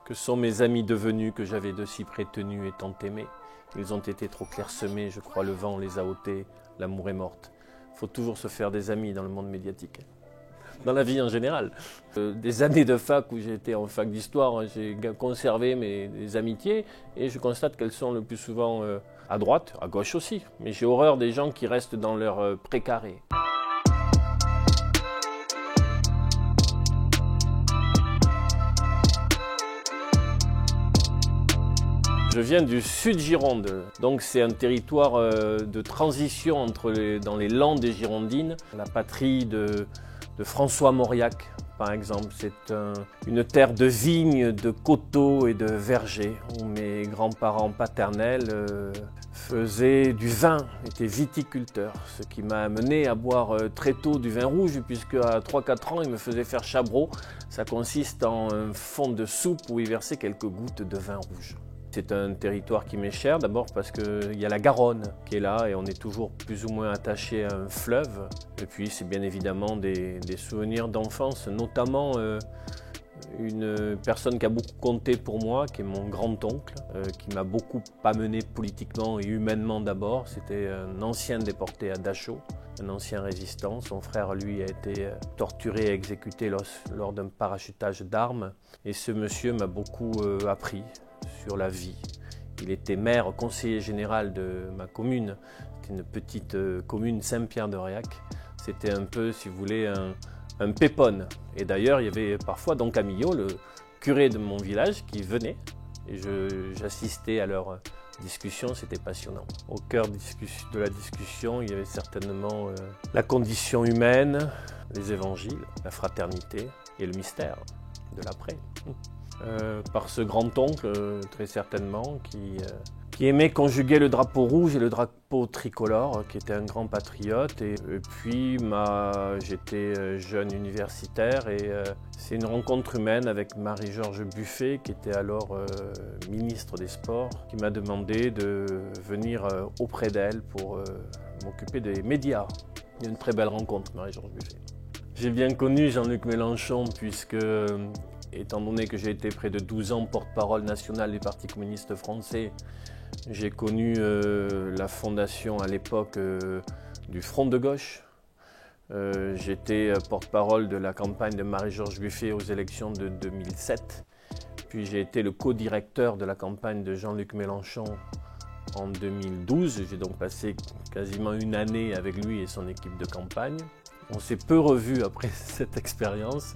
Que sont mes amis devenus, que j'avais de si près tenus et tant aimés? Ils ont été trop clairsemés, je crois le vent les a ôtés, l'amour est morte. Il faut toujours se faire des amis dans le monde médiatique. Dans la vie en général. Des années de fac où j'étais en fac d'histoire, j'ai conservé mes amitiés et je constate qu'elles sont le plus souvent à droite, à gauche aussi. Mais j'ai horreur des gens qui restent dans leur précaré. Je viens du sud Gironde, donc c'est un territoire de transition dans les Landes des Girondines, la patrie de François Mauriac par exemple. C'est une terre de vignes, de coteaux et de vergers où mes grands-parents paternels faisaient du vin, étaient viticulteurs, ce qui m'a amené à boire très tôt du vin rouge puisque à 3-4 ans ils me faisaient faire chabreau. Ça consiste en un fond de soupe où ils versaient quelques gouttes de vin rouge. C'est un territoire qui m'est cher, d'abord parce qu'il y a la Garonne qui est là et on est toujours plus ou moins attaché à un fleuve. Et puis c'est bien évidemment des souvenirs d'enfance, notamment une personne qui a beaucoup compté pour moi, qui est mon grand-oncle, qui m'a beaucoup amené politiquement et humainement d'abord. C'était un ancien déporté à Dachau, un ancien résistant. Son frère, lui, a été torturé et exécuté lors d'un parachutage d'armes. Et ce monsieur m'a beaucoup appris sur la vie. Il était maire, conseiller général de ma commune. C'était une petite commune Saint-Pierre-de-Réac. C'était un peu, si vous voulez, un pépone. Et d'ailleurs, il y avait parfois Don Camillo, le curé de mon village, qui venait. Et j'assistais à leurs discussions, c'était passionnant. Au cœur de la discussion, il y avait certainement la condition humaine, les évangiles, la fraternité et le mystère de l'après. Par ce grand-oncle, très certainement, qui aimait conjuguer le drapeau rouge et le drapeau tricolore, qui était un grand patriote. Et puis, j'étais jeune universitaire et c'est une rencontre humaine avec Marie-Georges Buffet, qui était alors ministre des Sports, qui m'a demandé de venir auprès d'elle pour m'occuper des médias. Une très belle rencontre, Marie-Georges Buffet. J'ai bien connu Jean-Luc Mélenchon puisque, étant donné que j'ai été près de 12 ans porte-parole national du Parti communiste français, j'ai connu la fondation à l'époque du Front de gauche. J'étais porte-parole de la campagne de Marie-Georges Buffet aux élections de 2007. Puis j'ai été le co-directeur de la campagne de Jean-Luc Mélenchon en 2012. J'ai donc passé quasiment une année avec lui et son équipe de campagne. On s'est peu revus après cette expérience,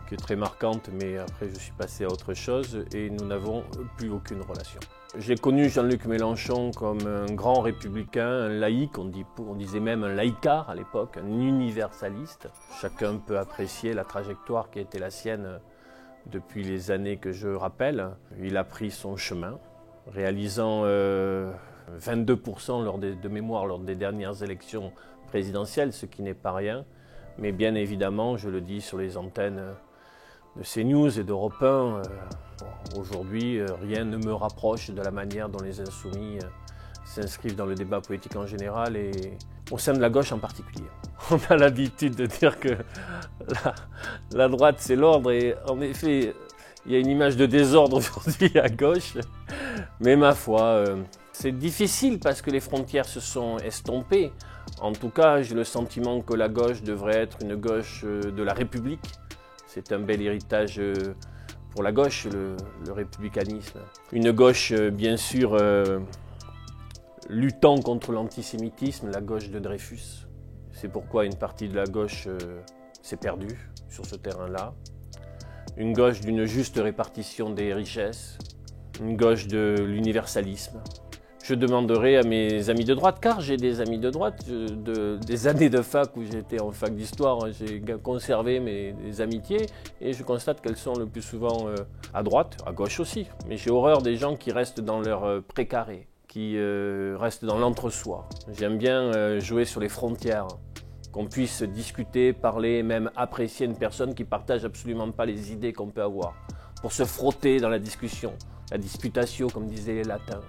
qui est très marquante, mais après je suis passé à autre chose et nous n'avons plus aucune relation. J'ai connu Jean-Luc Mélenchon comme un grand républicain, un laïc, on disait même un laïcard à l'époque, un universaliste. Chacun peut apprécier la trajectoire qui a été la sienne depuis les années que je rappelle. Il a pris son chemin, réalisant 22% de mémoire lors des dernières élections présidentielles, ce qui n'est pas rien. Mais bien évidemment, je le dis sur les antennes de CNews et d'Europe 1, aujourd'hui, rien ne me rapproche de la manière dont les Insoumis s'inscrivent dans le débat politique en général et au sein de la gauche en particulier. On a l'habitude de dire que la droite c'est l'ordre et en effet, il y a une image de désordre aujourd'hui à gauche. Mais ma foi, c'est difficile parce que les frontières se sont estompées. En tout cas, j'ai le sentiment que la gauche devrait être une gauche de la République. C'est un bel héritage pour la gauche, le républicanisme. Une gauche, bien sûr, luttant contre l'antisémitisme, la gauche de Dreyfus. C'est pourquoi une partie de la gauche s'est perdue sur ce terrain-là. Une gauche d'une juste répartition des richesses. Une gauche de l'universalisme. Je demanderai à mes amis de droite, car j'ai des amis de droite, des années de fac où j'étais en fac d'histoire, j'ai conservé mes amitiés et je constate qu'elles sont le plus souvent à droite, à gauche aussi. Mais j'ai horreur des gens qui restent dans leur précaré, qui restent dans l'entre-soi. J'aime bien jouer sur les frontières, qu'on puisse discuter, parler, même apprécier une personne qui ne partage absolument pas les idées qu'on peut avoir, pour se frotter dans la discussion, la disputatio comme disaient les latins.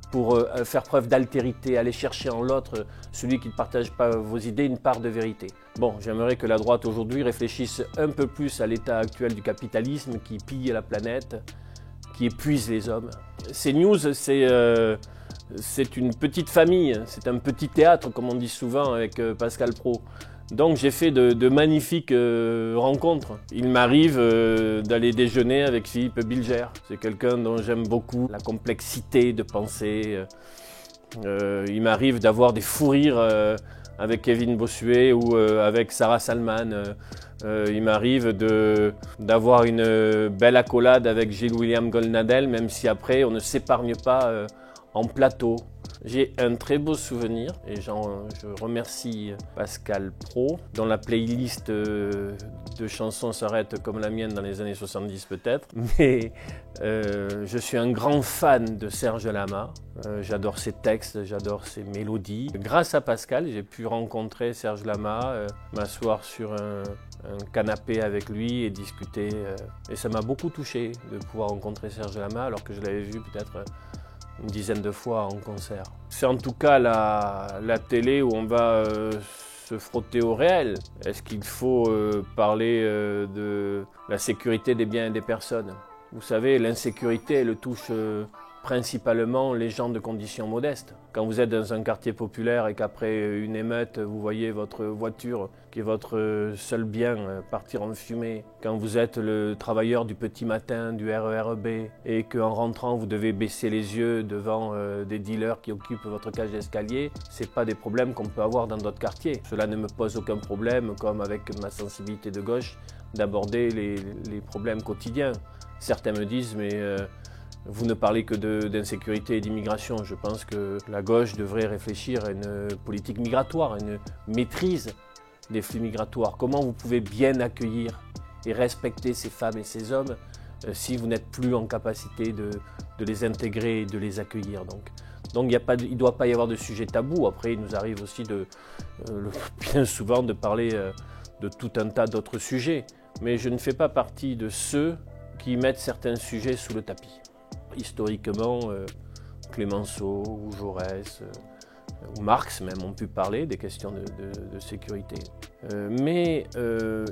Pour faire preuve d'altérité, aller chercher en l'autre, celui qui ne partage pas vos idées, une part de vérité. Bon, j'aimerais que la droite aujourd'hui réfléchisse un peu plus à l'état actuel du capitalisme qui pille la planète qui épuise les hommes. CNews, c'est une petite famille, c'est un petit théâtre, comme on dit souvent avec Pascal Praud. Donc j'ai fait de magnifiques rencontres. Il m'arrive d'aller déjeuner avec Philippe Bilger. C'est quelqu'un dont j'aime beaucoup la complexité de pensée. Il m'arrive d'avoir des fous rires avec Kevin Bossuet ou avec Sarah Salman. Il m'arrive d'avoir une belle accolade avec Gilles-William Goldnadel, même si après on ne s'épargne pas en plateau. J'ai un très beau souvenir et je remercie Pascal Praud, dont la playlist de chansons s'arrête comme la mienne dans les années 70 peut-être. Mais je suis un grand fan de Serge Lama. J'adore ses textes, j'adore ses mélodies. Grâce à Pascal, j'ai pu rencontrer Serge Lama, m'asseoir sur un canapé avec lui et discuter. Et ça m'a beaucoup touché de pouvoir rencontrer Serge Lama alors que je l'avais vu peut-être une dizaine de fois en concert. C'est en tout cas la télé où on va se frotter au réel. Est-ce qu'il faut parler de la sécurité des biens et des personnes? Vous savez, l'insécurité, elle touche principalement les gens de conditions modestes. Quand vous êtes dans un quartier populaire et qu'après une émeute, vous voyez votre voiture, qui est votre seul bien, partir en fumée. Quand vous êtes le travailleur du petit matin, du RERB, et qu'en rentrant, vous devez baisser les yeux devant des dealers qui occupent votre cage d'escalier, c'est pas des problèmes qu'on peut avoir dans d'autres quartiers. Cela ne me pose aucun problème, comme avec ma sensibilité de gauche, d'aborder les problèmes quotidiens. Certains me disent, mais vous ne parlez que d'insécurité et d'immigration. Je pense que la gauche devrait réfléchir à une politique migratoire, à une maîtrise des flux migratoires. Comment vous pouvez bien accueillir et respecter ces femmes et ces hommes si vous n'êtes plus en capacité de les intégrer et de les accueillir. Donc il ne doit pas y avoir de sujet tabou. Après, il nous arrive aussi bien souvent de parler de tout un tas d'autres sujets. Mais je ne fais pas partie de ceux qui mettent certains sujets sous le tapis. Historiquement, Clémenceau ou Jaurès ou Marx même ont pu parler des questions de sécurité. Mais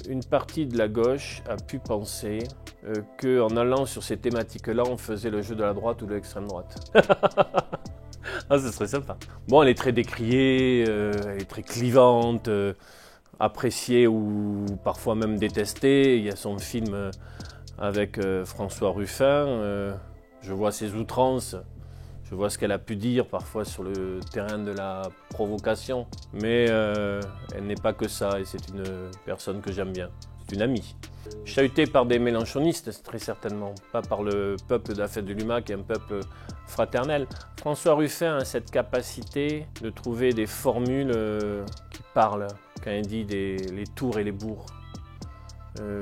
une partie de la gauche a pu penser qu'en allant sur ces thématiques-là, on faisait le jeu de la droite ou de l'extrême droite. Ah, ce serait sympa. Bon, elle est très décriée, elle est très clivante, appréciée ou parfois même détestée. Il y a son film avec François Ruffin. Je vois ses outrances, je vois ce qu'elle a pu dire parfois sur le terrain de la provocation. Mais elle n'est pas que ça et c'est une personne que j'aime bien. C'est une amie. Chahutée par des mélenchonistes, très certainement. Pas par le peuple de la fête de l'UMA qui est un peuple fraternel. François Ruffin a cette capacité de trouver des formules qui parlent quand il dit les tours et les bourgs.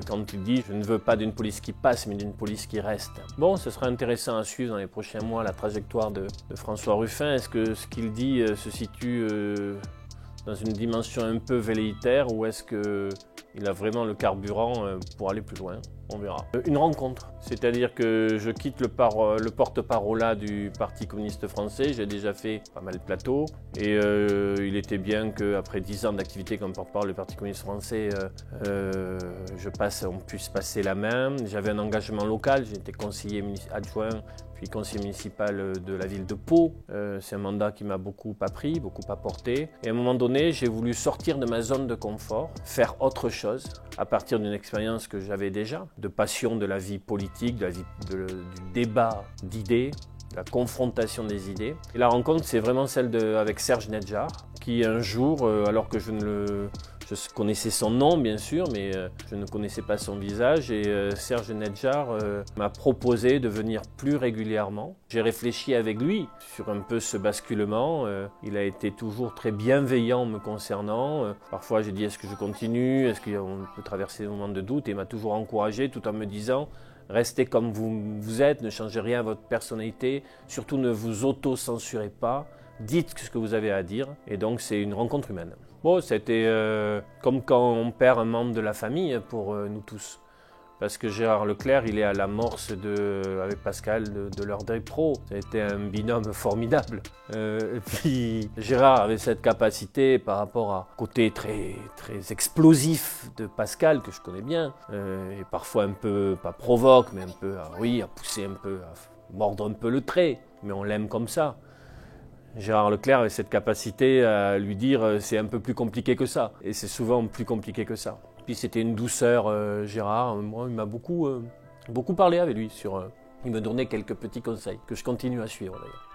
Quand il dit « je ne veux pas d'une police qui passe, mais d'une police qui reste ». Bon, ce sera intéressant à suivre dans les prochains mois la trajectoire de François Ruffin. Est-ce que ce qu'il dit se situe dans une dimension un peu velléitaire ou est-ce qu'il a vraiment le carburant pour aller plus loin? On verra. Une rencontre, c'est-à-dire que je quitte le porte-parole du Parti communiste français. J'ai déjà fait pas mal de plateaux et il était bien qu'après 10 ans d'activité comme porte-parole du Parti communiste français, on puisse passer la main. J'avais un engagement local, j'étais conseiller adjoint puis conseiller municipal de la ville de Pau. C'est un mandat qui m'a beaucoup appris, beaucoup apporté. Et à un moment donné, j'ai voulu sortir de ma zone de confort, faire autre chose à partir d'une expérience que j'avais déjà, de passion de la vie politique, du débat d'idées, de la confrontation des idées. Et la rencontre, c'est vraiment celle avec Serge Nedjar, qui un jour, alors que je connaissais son nom bien sûr, mais je ne connaissais pas son visage et Serge Nedjar m'a proposé de venir plus régulièrement. J'ai réfléchi avec lui sur un peu ce basculement. Il a été toujours très bienveillant me concernant. Parfois j'ai dit est-ce que je continue, est-ce qu'on peut traverser des moments de doute et il m'a toujours encouragé tout en me disant restez comme vous êtes, ne changez rien à votre personnalité, surtout ne vous auto-censurez pas, dites ce que vous avez à dire et donc c'est une rencontre humaine. Bon, c'était comme quand on perd un membre de la famille pour nous tous. parce que Gérard Leclerc, il est à l'amorce avec Pascal de leur day pro. Ça a été un binôme formidable. Et puis Gérard avait cette capacité par rapport à côté très, très explosif de Pascal, que je connais bien, et parfois un peu, pas provoque, mais un peu, à pousser un peu, à mordre un peu le trait, mais on l'aime comme ça. Gérard Leclerc avait cette capacité à lui dire c'est un peu plus compliqué que ça, et c'est souvent plus compliqué que ça. Puis c'était une douceur, Gérard, moi il m'a beaucoup parlé avec lui, il me donnait quelques petits conseils que je continue à suivre d'ailleurs.